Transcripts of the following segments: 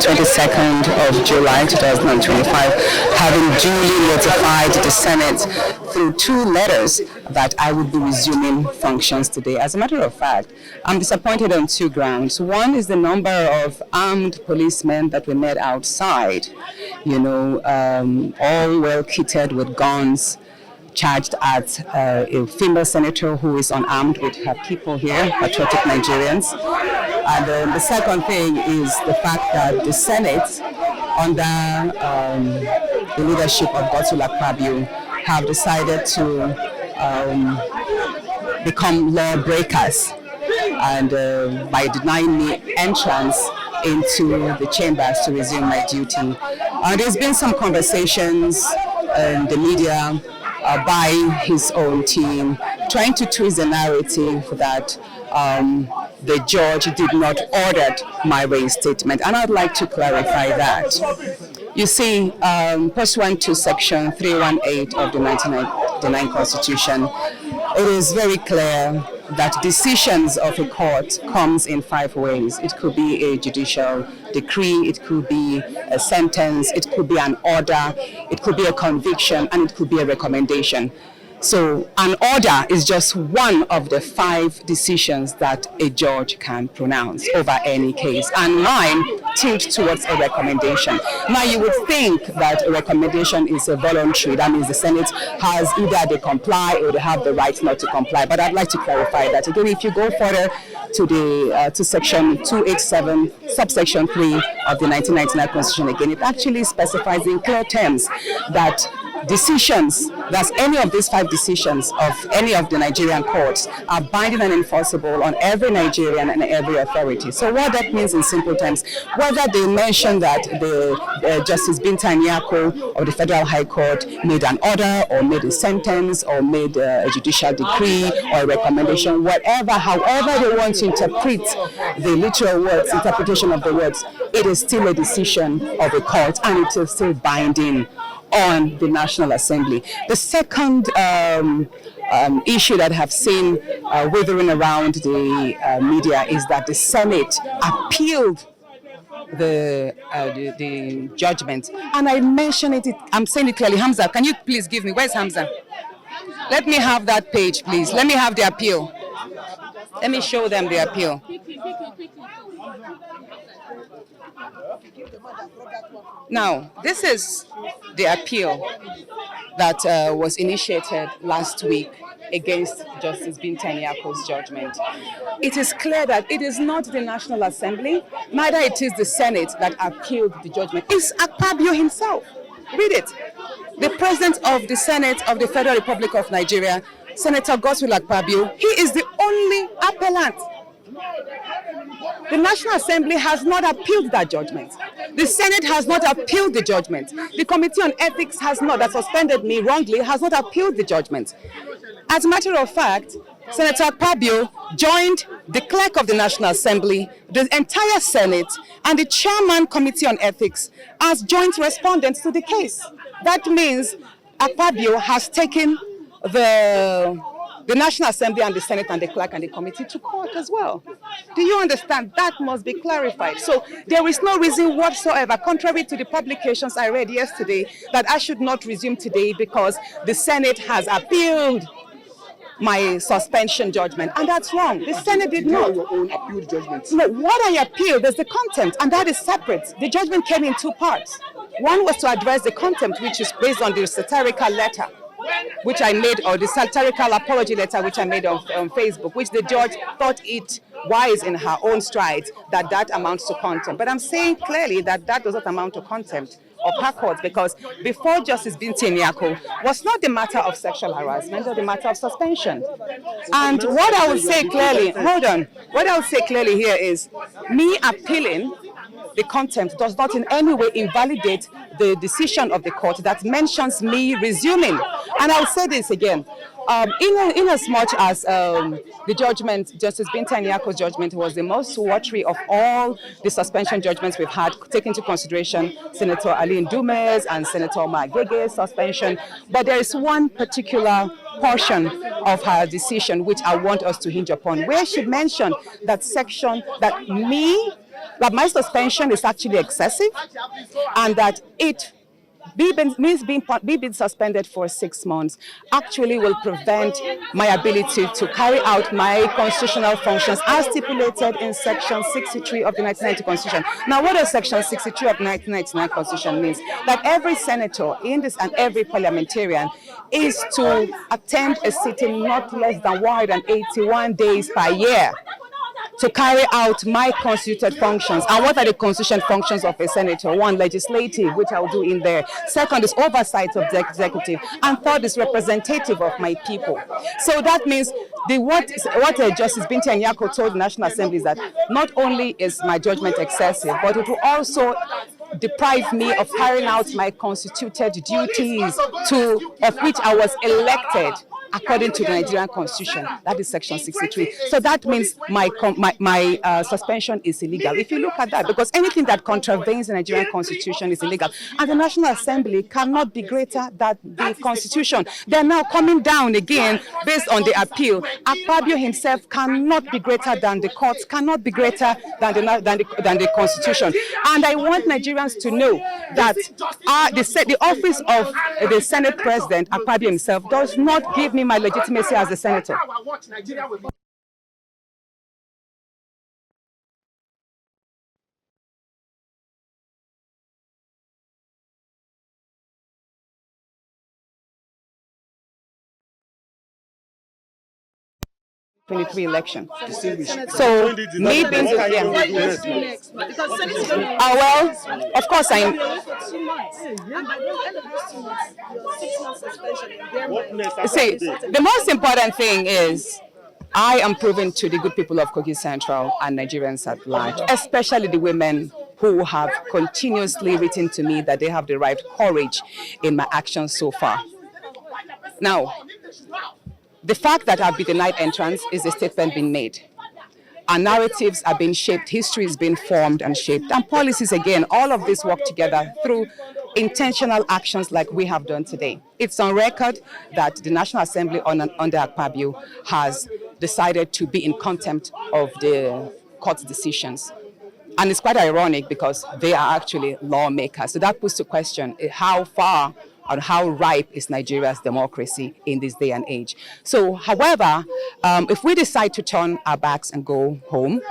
22nd of July 2025, having duly notified the Senate through 2 letters that I would be resuming functions today. As a matter of fact, I'm disappointed on 2 grounds. One is the number of armed policemen that we met outside, all well kitted with guns, charged at a female senator who is unarmed with her people here, patriotic Nigerians. And the second thing is the fact that the Senate, under the leadership of Akpabio, have decided to become lawbreakers, and by denying me entrance into the chambers to resume my duty. There's been some conversations in the media by his own team, trying to twist the narrative that the judge did not order my reinstatement, and I'd like to clarify that. You see, pursuant to Section 318 of the 1999 Constitution, it is very clear that decisions of a court comes in 5 ways. It could be a judicial decree, it could be a sentence, it could be an order, it could be a conviction, and it could be a recommendation. So an order is just one of the 5 decisions that a judge can pronounce over any case, and mine tilt towards a recommendation. Now you would think that a recommendation is a voluntary, that means the Senate has either they comply or they have the right not to comply, but I'd like to clarify that. Again, if you go further to the to section 287 subsection 3 of the 1999 Constitution, again, it actually specifies in clear terms that decisions, that's any of these 5 decisions of any of the Nigerian courts, are binding and enforceable on every Nigerian and every authority. So what that means in simple terms, whether they mention that the Justice Binta Nyako of the Federal High Court made an order or made a sentence or made a judicial decree or a recommendation, whatever, however they want to interpret the literal words, interpretation of the words, it is still a decision of a court and it is still binding on the National Assembly. The second issue that I have seen withering around the media is that the Senate appealed the judgment, and I mentioned it. I'm saying it clearly. Hamza, can you please give me? Where's Hamza? Let me have that page, please. Let me have the appeal. Let me show them the appeal. Now, this is the appeal that was initiated last week against Justice Binta Nyako's judgment. It is clear that it is not the National Assembly, neither it is the Senate that appealed the judgment. It's Akpabio himself. Read it. The President of the Senate of the Federal Republic of Nigeria, Senator Akpabio, he is the only appellant. The National Assembly has not appealed that judgment. The Senate has not appealed the judgment. The Committee on Ethics has not, that suspended me wrongly, has not appealed the judgment. As a matter of fact, Senator Akpabio joined the clerk of the National Assembly, the entire Senate, and the chairman Committee on Ethics as joint respondents to the case. That means Akpabio has taken the National Assembly and the Senate and the clerk and the committee to court as well. Do you understand? That must be clarified. So there is no reason whatsoever, contrary to the publications I read yesterday, that I should not resume today because the Senate has appealed my suspension judgment, and that's wrong. The Senate did not. Your own appealed judgment. No, what I appealed is the contempt, and that is separate. The judgment came in 2 parts. One was to address the contempt, which is based on the satirical letter which I made, or the satirical apology letter which I made on Facebook, which the judge thought it wise in her own stride that amounts to contempt. But I'm saying clearly that does not amount to contempt of her court, because before Justice Binta Nyako was not the matter of sexual harassment or the matter of suspension. And what I will say clearly, hold on, what I will say clearly here is me appealing the contempt does not in any way invalidate the decision of the court that mentions me resuming. And I'll say this again. In as much as the judgment, Justice Binta Nyako's judgment, was the most watery of all the suspension judgments we've had, taking into consideration Senator Aline Dume's and Senator Magege's suspension. But there is one particular portion of her decision which I want us to hinge upon, where she mentioned that section, that me that my suspension is actually excessive, and that it being suspended for 6 months actually will prevent my ability to carry out my constitutional functions as stipulated in Section 63 of the 1990 Constitution. Now, what does Section 63 of the 1999 Constitution means? That every senator in this and every parliamentarian is to attend a sitting not less than 181 days per year to carry out my constituted functions. And what are the constitutional functions of a senator? One, legislative, which I'll do in there. Second is oversight of the executive. And third is representative of my people. So that means what Justice Binti Anyako told the National Assembly is that not only is my judgment excessive, but it will also deprive me of carrying out my constituted duties of which I was elected according to the Nigerian Constitution. That is Section 63. So that means my suspension is illegal. If you look at that, because anything that contravenes the Nigerian Constitution is illegal. And the National Assembly cannot be greater than the Constitution. They're now coming down again based on the appeal. Akpabio himself cannot be greater than the courts, cannot be greater than the Constitution. And I want Nigerians to know that the office of the Senate President, Akpabio himself, does not give me my legitimacy as a senator. Election. So me being well, of course see, the most important thing is I am proving to the good people of Kogi Central and Nigerians at large, especially the women who have continuously written to me that they have derived courage in my actions so far. Now, the fact that I've been denied entrance is a statement being made. And narratives are being shaped, history is being formed and shaped, and policies, again, all of this work together through intentional actions like we have done today. It's on record that the National Assembly under Akpabio has decided to be in contempt of the court's decisions. And it's quite ironic because they are actually lawmakers. So that puts to question how far and how ripe is Nigeria's democracy in this day and age. So, however, if we decide to turn our backs and go home,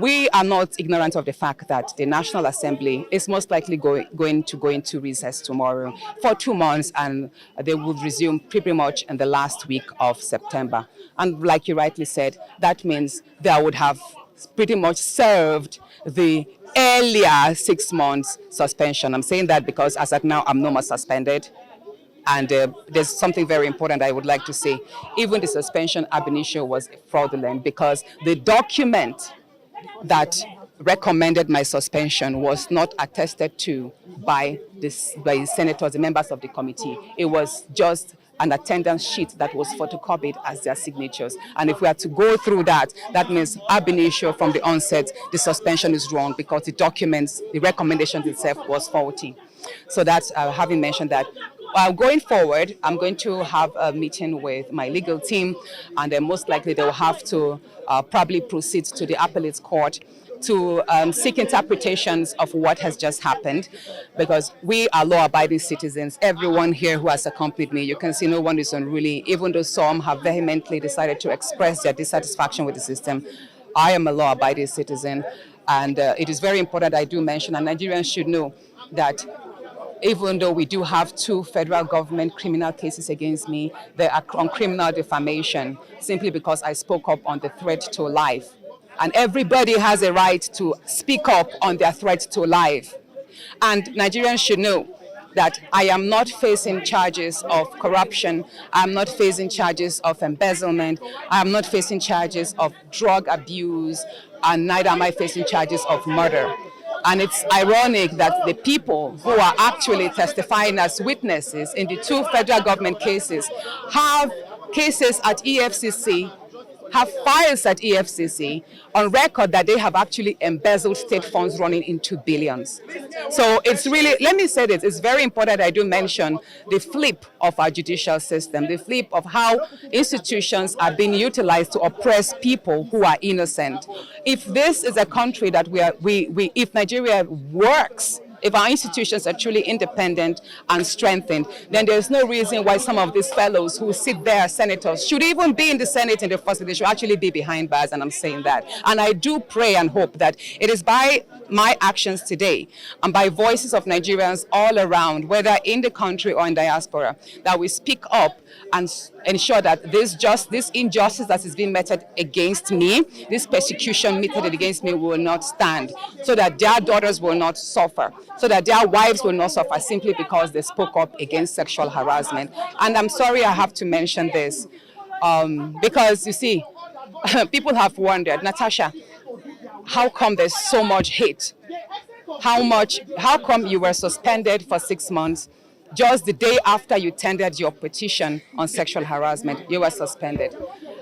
we are not ignorant of the fact that the National Assembly is most likely going to go into recess tomorrow for 2 months, and they will resume pretty much in the last week of September. And like you rightly said, that means they would have pretty much served the earlier 6 months suspension. I'm saying that because as at now, I'm no more suspended. And there's something very important I would like to say. Even the suspension ab initio was fraudulent because the document that recommended my suspension was not attested to by the senators, the members of the committee. It was just an attendance sheet that was photocopied as their signatures. And if we had to go through that, that means ab initio from the onset, the suspension is wrong because the documents, the recommendations itself was faulty. So that's having mentioned that. Going forward, I'm going to have a meeting with my legal team, and then most likely they will have to probably proceed to the appellate court to seek interpretations of what has just happened, because we are law-abiding citizens. Everyone here who has accompanied me, you can see no one is unruly, even though some have vehemently decided to express their dissatisfaction with the system. I am a law-abiding citizen, and it is very important I do mention, and Nigerians should know that even though we do have 2 federal government criminal cases against me, they are on criminal defamation simply because I spoke up on the threat to life. And everybody has a right to speak up on their threat to life. And Nigerians should know that I am not facing charges of corruption, I'm not facing charges of embezzlement, I'm not facing charges of drug abuse, and neither am I facing charges of murder. And it's ironic that the people who are actually testifying as witnesses in the 2 federal government cases have cases at EFCC, have files at EFCC on record that they have actually embezzled state funds running into billions. So it's really, let me say this, it's very important I do mention the flip of our judicial system, the flip of how institutions are being utilized to oppress people who are innocent. If this is a country that if Nigeria works, if our institutions are truly independent and strengthened, then there's no reason why some of these fellows who sit there as senators should even be in the Senate in the first place. They should actually be behind bars, and I'm saying that. And I do pray and hope that it is by my actions today and by voices of Nigerians all around, whether in the country or in diaspora, that we speak up and ensure that this injustice that is being meted against me, this persecution meted against me will not stand, so that their daughters will not suffer, so that their wives will not suffer simply because they spoke up against sexual harassment. And I'm sorry I have to mention this, because you see, people have wondered, Natasha, how come there's so much hate? How come you were suspended for 6 months? Just the day after you tendered your petition on sexual harassment, you were suspended.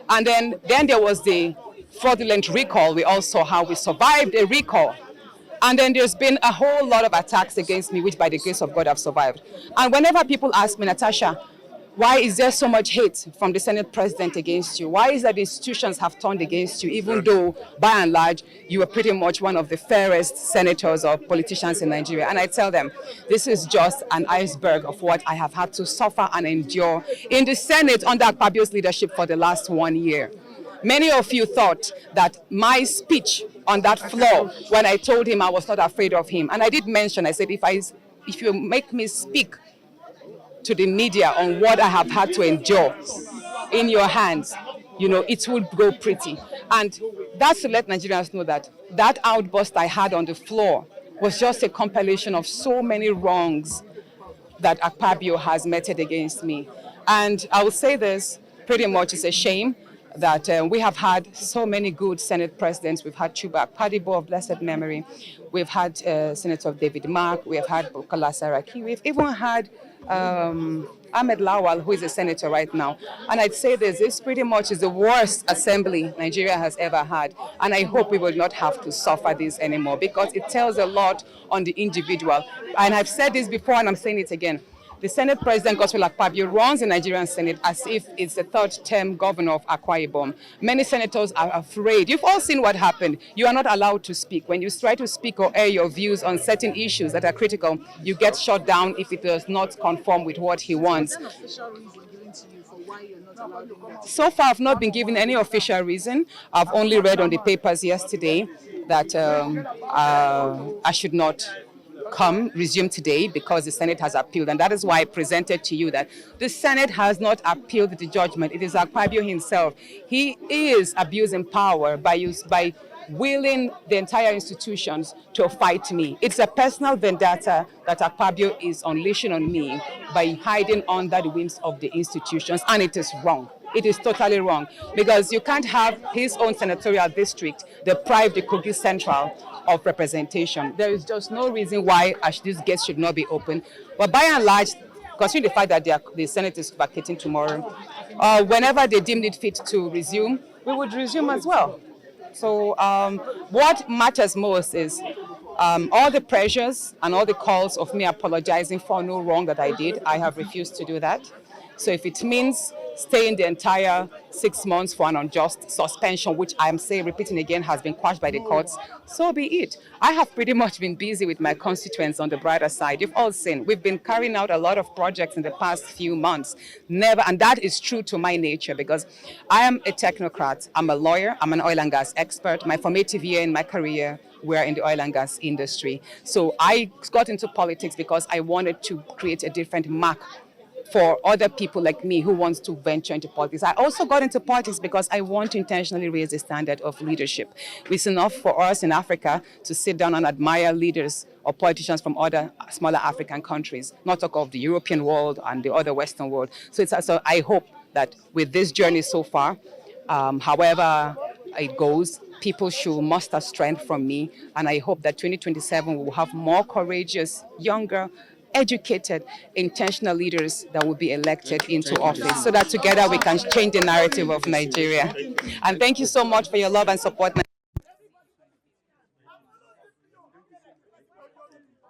And then there was the fraudulent recall. We all saw how we survived a recall. And then there's been a whole lot of attacks against me, which by the grace of God I've survived. And whenever people ask me, Natasha, why is there so much hate from the Senate President against you? Why is it that the institutions have turned against you, even though, by and large, you are pretty much one of the fairest senators or politicians in Nigeria? And I tell them, this is just an iceberg of what I have had to suffer and endure in the Senate under Akpabio's leadership for the last 1 year. Many of you thought that my speech on that floor, when I told him I was not afraid of him, and I did mention, I said, if you make me speak to the media on what I have had to endure in your hands, it would go pretty. And that's to let Nigerians know that that outburst I had on the floor was just a compilation of so many wrongs that Akpabio has meted against me. And I will say this, pretty much it's a shame that we have had so many good Senate presidents. We've had Chuba Akpabio of blessed memory. We've had Senator David Mark. We have had Bukola Saraki. We've even had Ahmed Lawal, who is a senator right now. And I'd say this pretty much is the worst assembly Nigeria has ever had. And I hope we will not have to suffer this anymore, because it tells a lot on the individual. And I've said this before and I'm saying it again. The Senate President, Godswill Akpabio, runs the Nigerian Senate as if it's the third-term governor of Akwa Ibom. Many senators are afraid. You've all seen what happened. You are not allowed to speak. When you try to speak or air your views on certain issues that are critical, you get shut down if it does not conform with what he wants. So far, I've not been given any official reason. I've only read on the papers yesterday that I should not resume today because the Senate has appealed. And that is why I presented to you that the Senate has not appealed the judgment. It is Akpabio himself. He is abusing power by willing the entire institutions to fight me. It's a personal vendetta that Akpabio is unleashing on me by hiding under the wings of the institutions, and it is wrong. It is totally wrong, because you can't have his own senatorial district deprive the Kogi Central of representation. There is just no reason why these gates should not be open. But by and large, considering the fact that the Senate is vacating tomorrow, whenever they deem it fit to resume, we would resume as well. So what matters most is all the pressures and all the calls of me apologizing for no wrong that I did. I have refused to do that. So if it means staying the entire 6 months for an unjust suspension, which I'm repeating again, has been quashed by the courts, so be it. I have pretty much been busy with my constituents on the brighter side. You've all seen, we've been carrying out a lot of projects in the past few months. And that is true to my nature, because I am a technocrat. I'm a lawyer. I'm an oil and gas expert. My formative year in my career were in the oil and gas industry. So I got into politics because I wanted to create a different mark for other people like me who wants to venture into politics. I also got into politics because I want to intentionally raise the standard of leadership. It's enough for us in Africa to sit down and admire leaders or politicians from other smaller African countries, not talk of the European world and the other Western world. So I hope that with this journey so far, however it goes, people should muster strength from me. And I hope that 2027 we will have more courageous, younger, educated, intentional leaders that will be elected into office so that together we can change the narrative of Nigeria. And thank you so much for your love and support.